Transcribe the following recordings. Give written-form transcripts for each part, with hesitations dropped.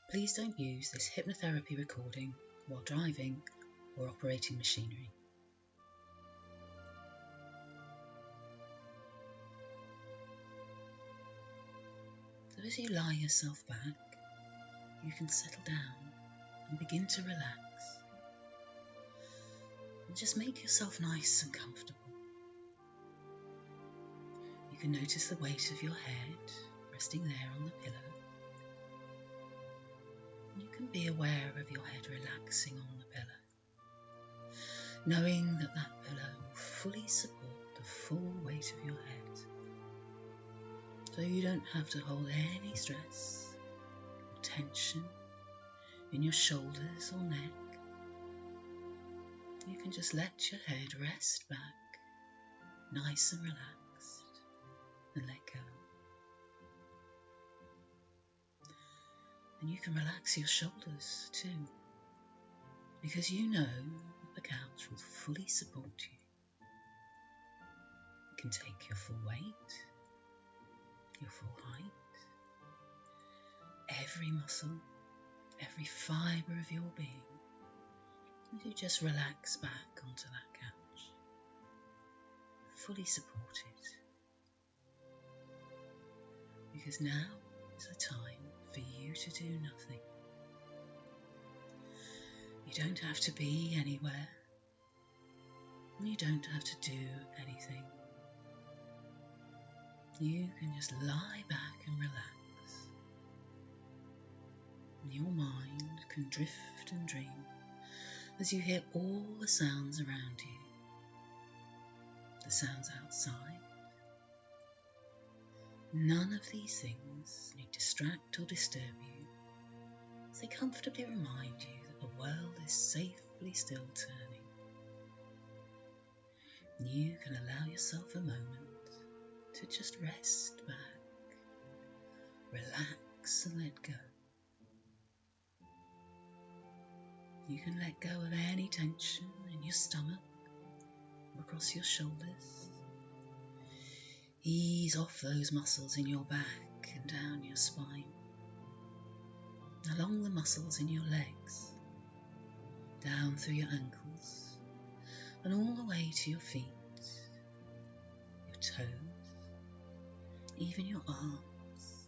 Please don't use this hypnotherapy recording while driving or operating machinery. So as you lie yourself back, you can settle down and begin to relax. And just make yourself nice and comfortable. You can notice the weight of your head resting there on the pillow. And you can be aware of your head relaxing on the pillow, knowing that that pillow will fully support the full weight of your head. So you don't have to hold any stress or tension in your shoulders or neck. You can just let your head rest back, nice and relaxed, and let go. And you can relax your shoulders too, because you know that the couch will fully support you. You can take your full weight, your full height, every muscle, every fibre of your being, and you just relax back onto that couch, fully supported. Because now is the time for you to do nothing. You don't have to be anywhere, and you don't have to do anything. You can just lie back and relax. And your mind can drift and dream as you hear all the sounds around you, the sounds outside. None of these things need to distract or disturb you, as they comfortably remind you that the world is safely still turning. You can allow yourself a moment to just rest back, relax and let go. You can let go of any tension in your stomach or across your shoulders. Ease off those muscles in your back and down your spine, along the muscles in your legs, down through your ankles, and all the way to your feet, your toes, even your arms,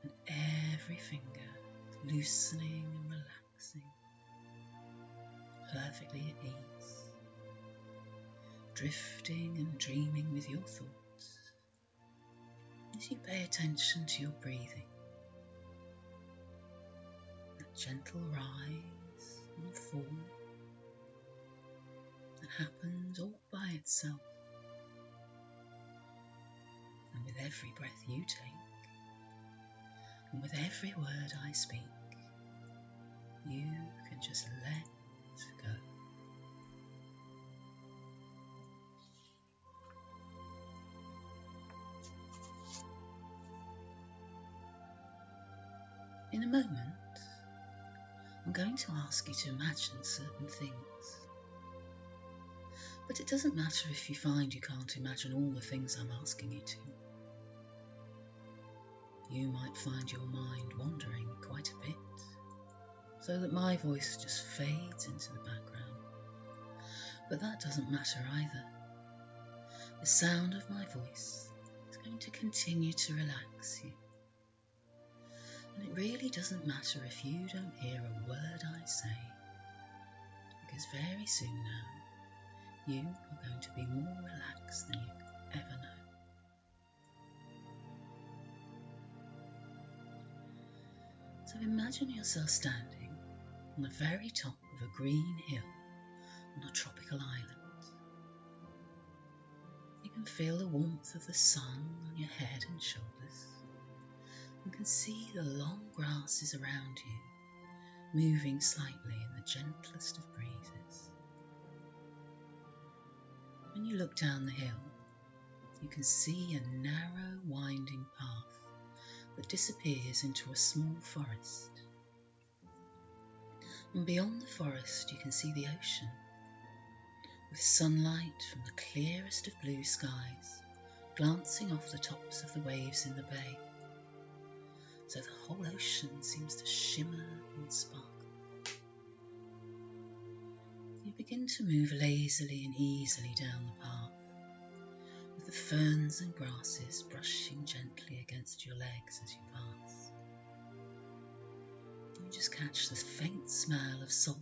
and every finger loosening and relaxing, perfectly at ease, drifting and dreaming with your thoughts as you pay attention to your breathing, that gentle rise and fall that happens all by itself. And with every breath you take, and with every word I speak, you can just let go. In a moment, I'm going to ask you to imagine certain things. But it doesn't matter if you find you can't imagine all the things I'm asking you to. You might find your mind wandering quite a bit, so that my voice just fades into the background. But that doesn't matter either. The sound of my voice is going to continue to relax you. And it really doesn't matter if you don't hear a word I say, because very soon now, you are going to be more relaxed than you could ever know. So imagine yourself standing on the very top of a green hill on a tropical island. You can feel the warmth of the sun on your head and shoulders. You can see the long grasses around you, moving slightly in the gentlest of breezes. When you look down the hill, you can see a narrow, winding path that disappears into a small forest. And beyond the forest, you can see the ocean, with sunlight from the clearest of blue skies glancing off the tops of the waves in the bay. so the whole ocean seems to shimmer and sparkle. You begin to move lazily and easily down the path, with the ferns and grasses brushing gently against your legs as you pass. You just catch the faint smell of salt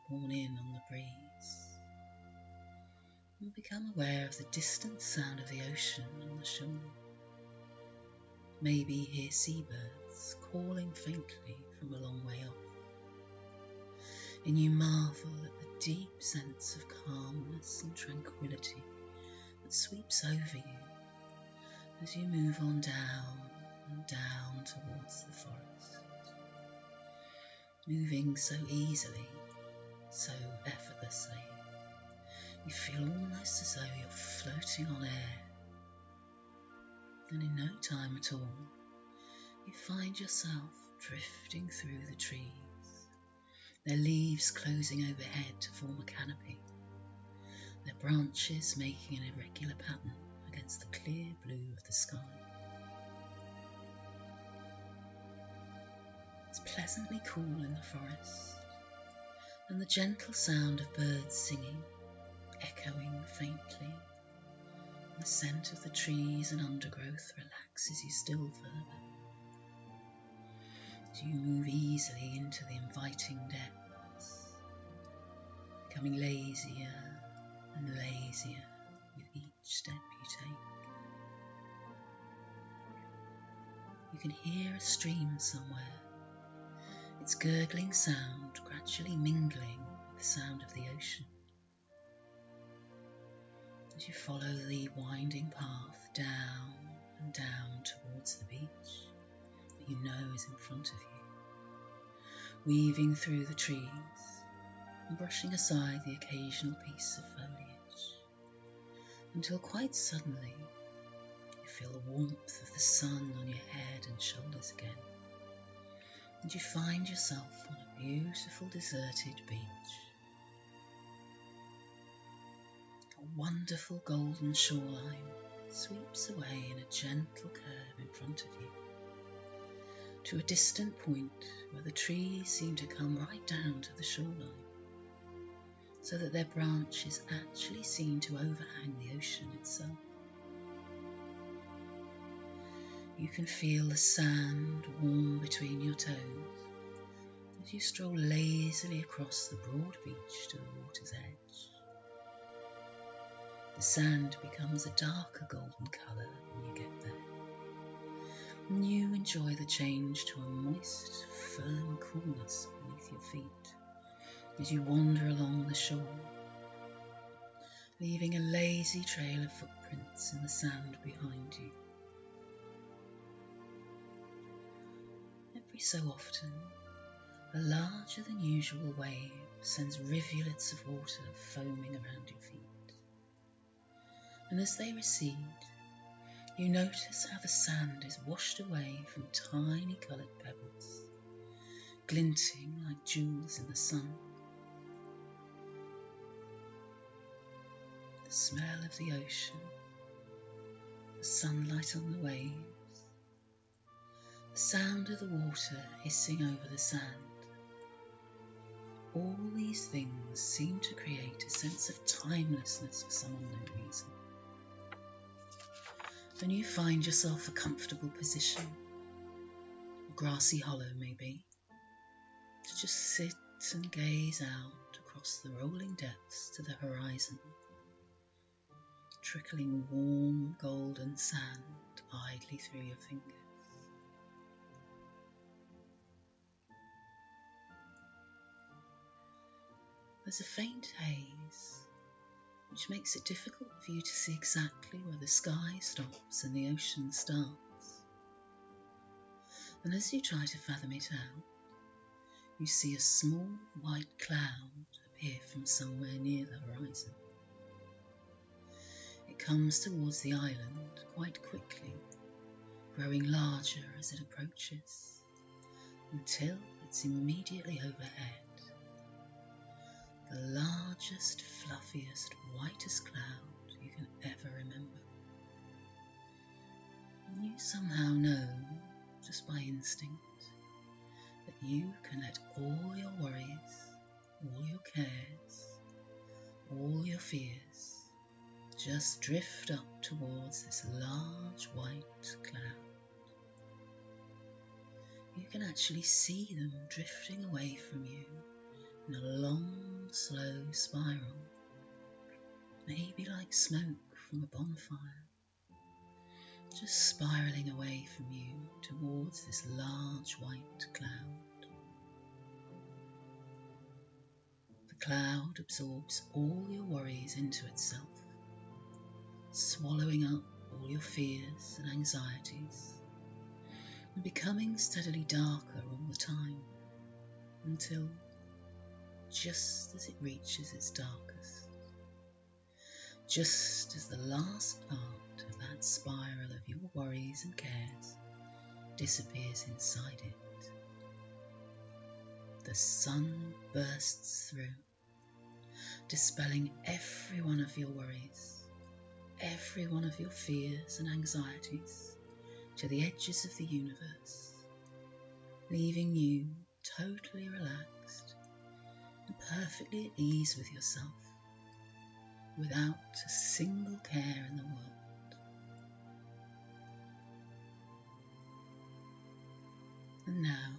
borne in on the breeze. You become aware of the distant sound of the ocean on the shore. Maybe hear seabirds calling faintly from a long way off. And you marvel at the deep sense of calmness and tranquility that sweeps over you as you move on down and down towards the forest. Moving so easily, so effortlessly, you feel almost as though you're floating on air. And in no time at all, you find yourself drifting through the trees, their leaves closing overhead to form a canopy, their branches making an irregular pattern against the clear blue of the sky. It's pleasantly cool in the forest, and the gentle sound of birds singing, echoing faintly. The scent of the trees and undergrowth relaxes you still further. As you move easily into the inviting depths, becoming lazier and lazier with each step you take. You can hear a stream somewhere, its gurgling sound gradually mingling with the sound of the ocean. As you follow the winding path down and down towards the beach that you know is in front of you, weaving through the trees and brushing aside the occasional piece of foliage, until quite suddenly you feel the warmth of the sun on your head and shoulders again, and you find yourself on a beautiful deserted beach. A wonderful golden shoreline sweeps away in a gentle curve in front of you, to a distant point where the trees seem to come right down to the shoreline, so that their branches actually seem to overhang the ocean itself. You can feel the sand warm between your toes as you stroll lazily across the broad beach to the water's edge. The sand becomes a darker golden colour when you get there, and you enjoy the change to a moist, firm coolness beneath your feet as you wander along the shore, leaving a lazy trail of footprints in the sand behind you. Every so often, a larger than usual wave sends rivulets of water foaming around your feet. And as they recede, you notice how the sand is washed away from tiny coloured pebbles, glinting like jewels in the sun. The smell of the ocean, the sunlight on the waves, the sound of the water hissing over the sand. All these things seem to create a sense of timelessness for some unknown reason. Then you find yourself a comfortable position, a grassy hollow maybe, to just sit and gaze out across the rolling depths to the horizon, trickling warm golden sand idly through your fingers. There's a faint haze, which makes it difficult for you to see exactly where the sky stops and the ocean starts. And as you try to fathom it out, you see a small white cloud appear from somewhere near the horizon. It comes towards the island quite quickly, growing larger as it approaches, until it's immediately overhead. The largest, fluffiest, whitest cloud you can ever remember. And you somehow know, just just by instinct that you can let all your worries, all your cares, all your fears just drift up towards this large white cloud. You can actually see them drifting away from you in a long, slow spiral, maybe like smoke from a bonfire, just spiraling away from you towards this large white cloud. The cloud absorbs all your worries into itself, swallowing up all your fears and anxieties, and becoming steadily darker all the time, until just as it reaches its darkest, just as the last part of that spiral of your worries and cares disappears inside it, the sun bursts through, dispelling every one of your worries, every one of your fears and anxieties to the edges of the universe, leaving you totally relaxed and perfectly at ease with yourself, without a single care in the world. And now,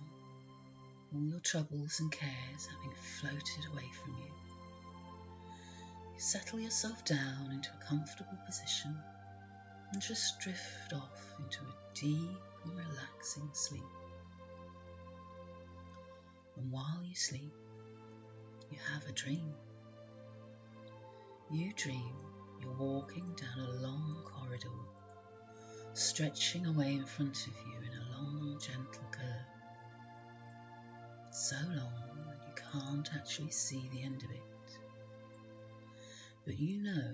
all your troubles and cares having floated away from you, you settle yourself down into a comfortable position and just drift off into a deep and relaxing sleep. And while you sleep, you have a dream. You dream you're walking down a long corridor, stretching away in front of you in a long, gentle curve, so long that you can't actually see the end of it. But you know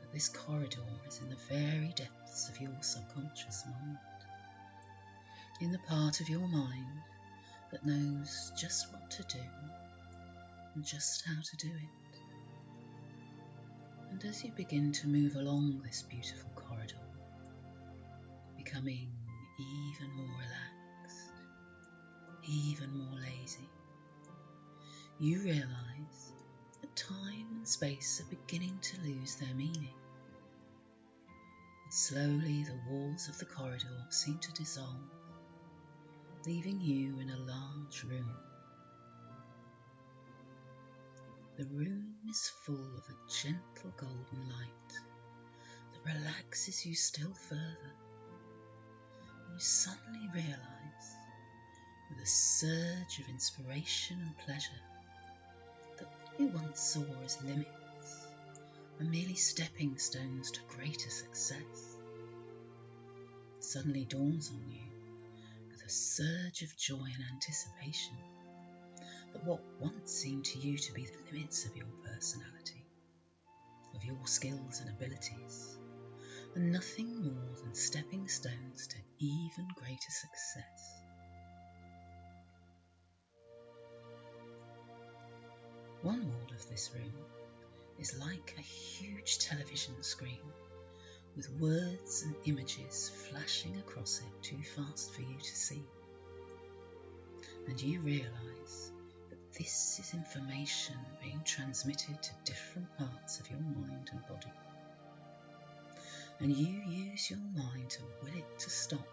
that this corridor is in the very depths of your subconscious mind, in the part of your mind that knows just what to do and just how to do it. And as you begin to move along this beautiful corridor, becoming even more relaxed, even more lazy, you realise that time and space are beginning to lose their meaning. And slowly the walls of the corridor seem to dissolve, leaving you in a large room. The room is full of a gentle golden light that relaxes you still further. And you suddenly realise, with a surge of inspiration and pleasure, that what you once saw as limits are merely stepping stones to greater success. It suddenly dawns on you, with a surge of joy and anticipation, that what once seemed to you to be the limits of your personality, of your skills and abilities, are nothing more than stepping stones to even greater success. One wall of this room is like a huge television screen, with words and images flashing across it too fast for you to see. And you realise that this is information being transmitted to different parts of your mind and body. And you use your mind to will it to stop.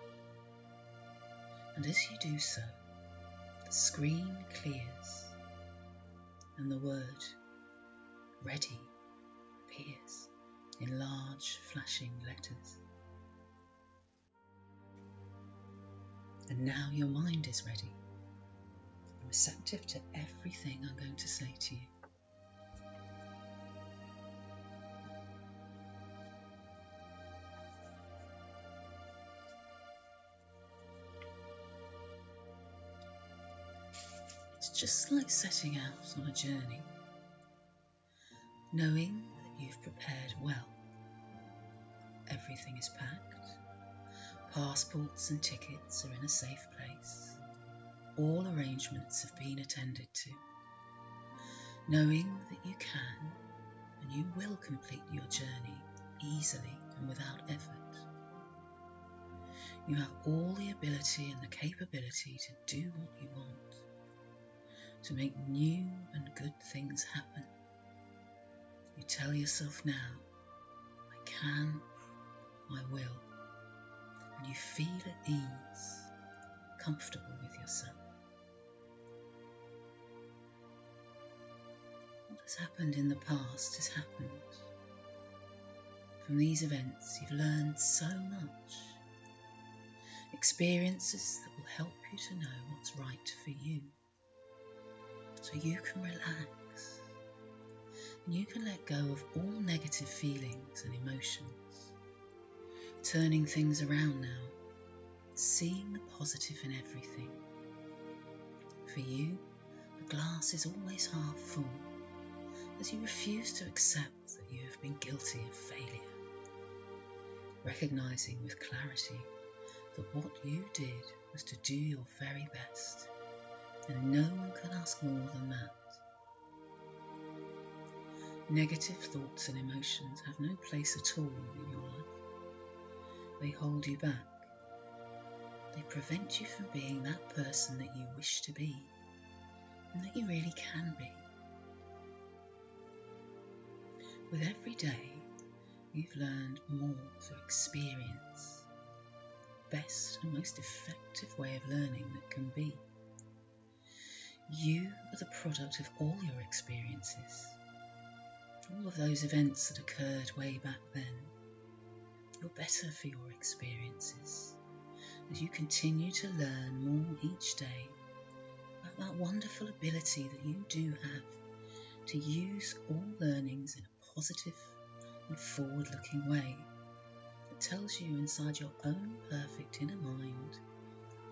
And as you do so, the screen clears, and the word ready appears in large flashing letters. And now your mind is ready, receptive to everything I'm going to say to you. It's just like setting out on a journey, knowing that you've prepared well. Everything is packed, passports and tickets are in a safe place, all arrangements have been attended to, knowing that you can and you will complete your journey easily and without effort. You have all the ability and the capability to do what you want, to make new and good things happen. You tell yourself now, I can, I will, and you feel at ease, comfortable with yourself. What has happened in the past has happened. From these events, you've learned so much. Experiences that will help you to know what's right for you. So you can relax. And you can let go of all negative feelings and emotions. Turning things around now. Seeing the positive in everything. For you, the glass is always half full, as you refuse to accept that you have been guilty of failure. Recognizing with clarity that what you did was to do your very best, and no one can ask more than that. Negative thoughts and emotions have no place at all in your life. They hold you back. They prevent you from being that person that you wish to be, and that you really can be. With every day, you've learned more through experience. Best and most effective way of learning that can be. You are the product of all your experiences. All of those events that occurred way back then. You're better for your experiences as you continue to learn more each day about that wonderful ability that you do have to use all learnings in a positive and forward-looking way that tells you inside your own perfect inner mind,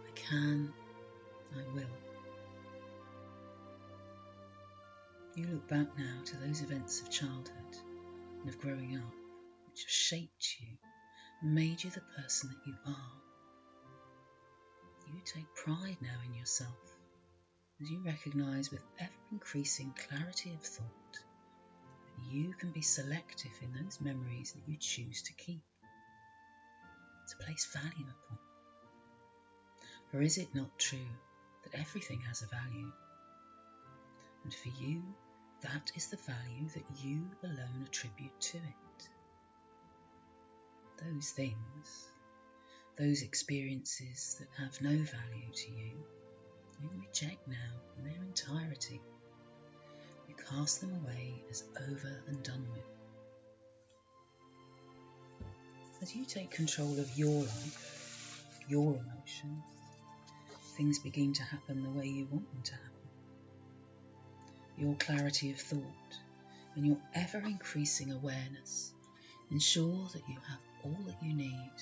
I can, I will. You look back now to those events of childhood and of growing up which have shaped you and made you the person that you are. You take pride now in yourself as you recognise with ever-increasing clarity of thought that you can be selective in those memories that you choose to keep, to place value upon. For is it not true that everything has a value? And for you, that is the value that you alone attribute to it. Those things, those experiences that have no value to you, you reject now in their entirety. You cast them away as over and done with. As you take control of your life, your emotions, things begin to happen the way you want them to happen. Your clarity of thought and your ever-increasing awareness ensure that you have all that you need.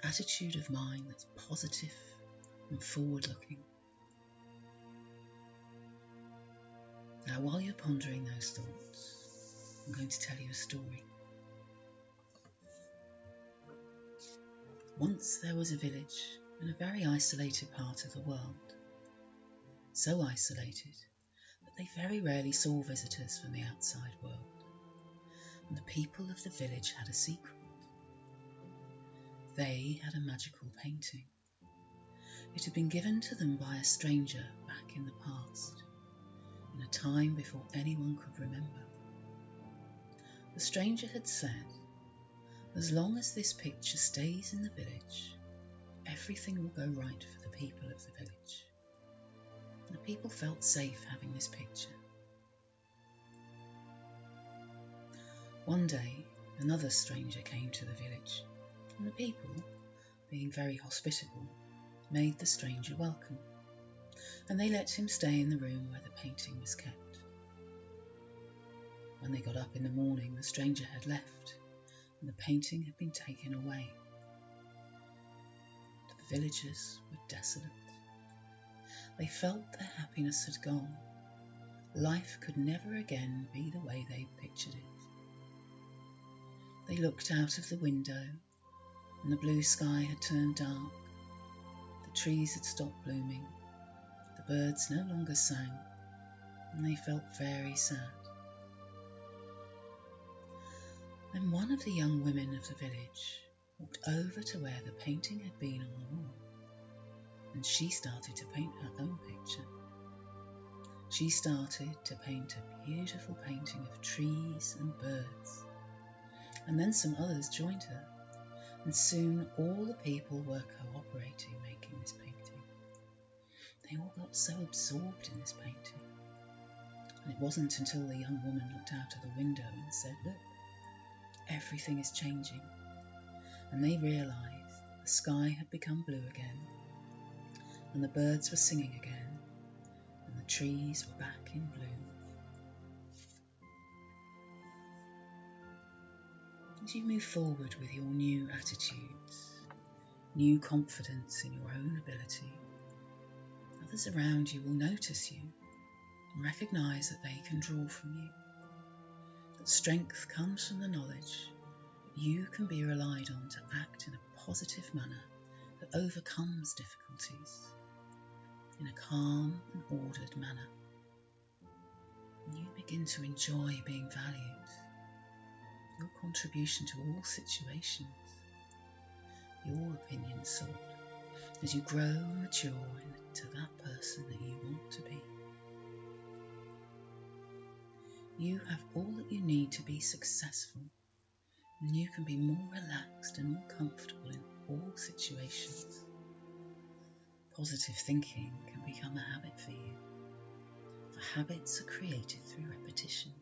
An attitude of mind that's positive and forward-looking. Now, while you're pondering those thoughts, I'm going to tell you a story. Once there was a village in a very isolated part of the world. So isolated that they very rarely saw visitors from the outside world. And the people of the village had a secret. They had a magical painting. It had been given to them by a stranger back in the past, in a time before anyone could remember. The stranger had said, as long as this picture stays in the village, everything will go right for the people of the village. And the people felt safe having this picture. One day, another stranger came to the village, and the people, being very hospitable, made the stranger welcome, and they let him stay in the room where the painting was kept. When they got up in the morning, the stranger had left, and the painting had been taken away. The villagers were desolate. They felt their happiness had gone. Life could never again be the way they pictured it. They looked out of the window, and the blue sky had turned dark. The trees had stopped blooming. The birds no longer sang, and they felt very sad. Then one of the young women of the village walked over to where the painting had been on the wall, and she started to paint her own picture. She started to paint a beautiful painting of trees and birds, and then some others joined her, and soon all the people were cooperating making this painting. They all got so absorbed in this painting, and it wasn't until the young woman looked out of the window and said, "Look, everything is changing," and they realised the sky had become blue again, and the birds were singing again, and the trees were back in bloom. As you move forward with your new attitudes, new confidence in your own ability, others around you will notice you and recognise that they can draw from you. That strength comes from the knowledge that you can be relied on to act in a positive manner that overcomes difficulties in a calm and ordered manner. And you begin to enjoy being valued, your contribution to all situations, your opinion sought, as you grow and mature into that person that you want to be. You have all that you need to be successful, and you can be more relaxed and more comfortable in all situations. Positive thinking can become a habit for you, for habits are created through repetition.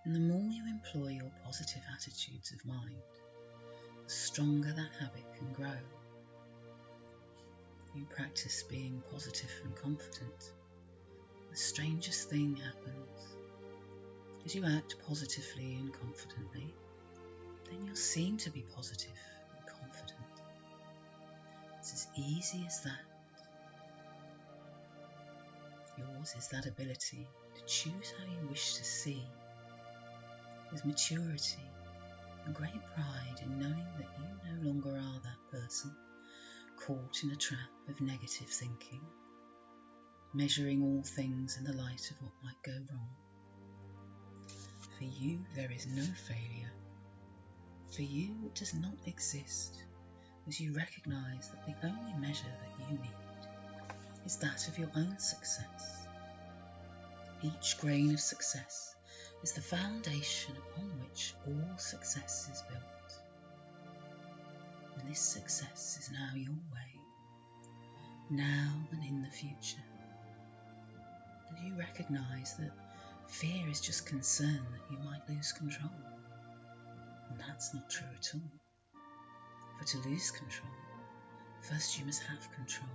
And the more you employ your positive attitudes of mind, the stronger that habit can grow. You practice being positive and confident, the strangest thing happens. As you act positively and confidently, then you'll seem to be positive and confident. It's as easy as that. Yours is that ability to choose how you wish to see, with maturity and great pride in knowing that you no longer are that person caught in a trap of negative thinking, measuring all things in the light of what might go wrong. For you there is no failure. For you it does not exist, as you recognise that the only measure that you need is that of your own success. Each grain of success is the foundation upon which all success is built. And this success is now your way, now and in the future. And you recognise that fear is just concern that you might lose control. And that's not true at all. For to lose control, first you must have control.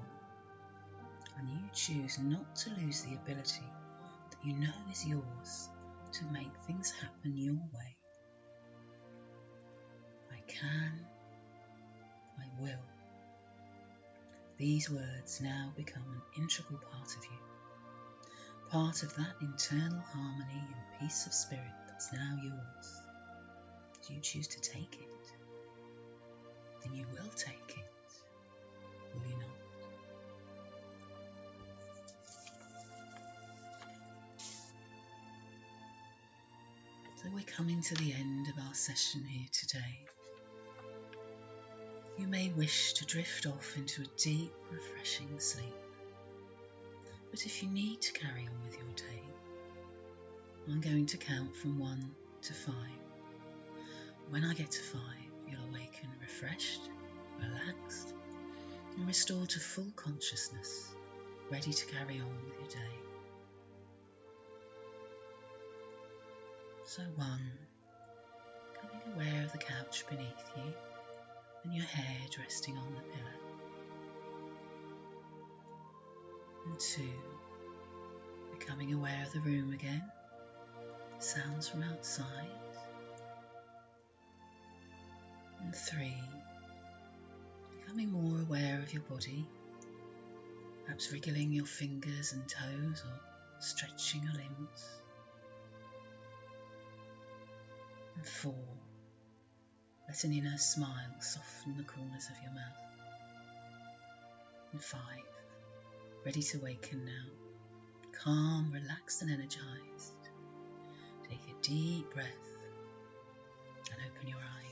And you choose not to lose the ability that you know is yours to make things happen your way. I can, I will. These words now become an integral part of you, part of that internal harmony and peace of spirit that's now yours. If you choose to take it, then you will take it, will you not? So we're coming to the end of our session here today. You may wish to drift off into a deep, refreshing sleep. But if you need to carry on with your day, I'm going to count from 1 to 5. When I get to 5, you'll awaken refreshed, relaxed, and restored to full consciousness, ready to carry on with your day. So 1, becoming aware of the couch beneath you and your head resting on the pillow. And 2, becoming aware of the room again, sounds from outside. And 3, becoming more aware of your body, perhaps wriggling your fingers and toes or stretching your limbs. And 4, let an inner smile soften the corners of your mouth. And 5, ready to waken now, calm, relaxed and energized. Take a deep breath and open your eyes.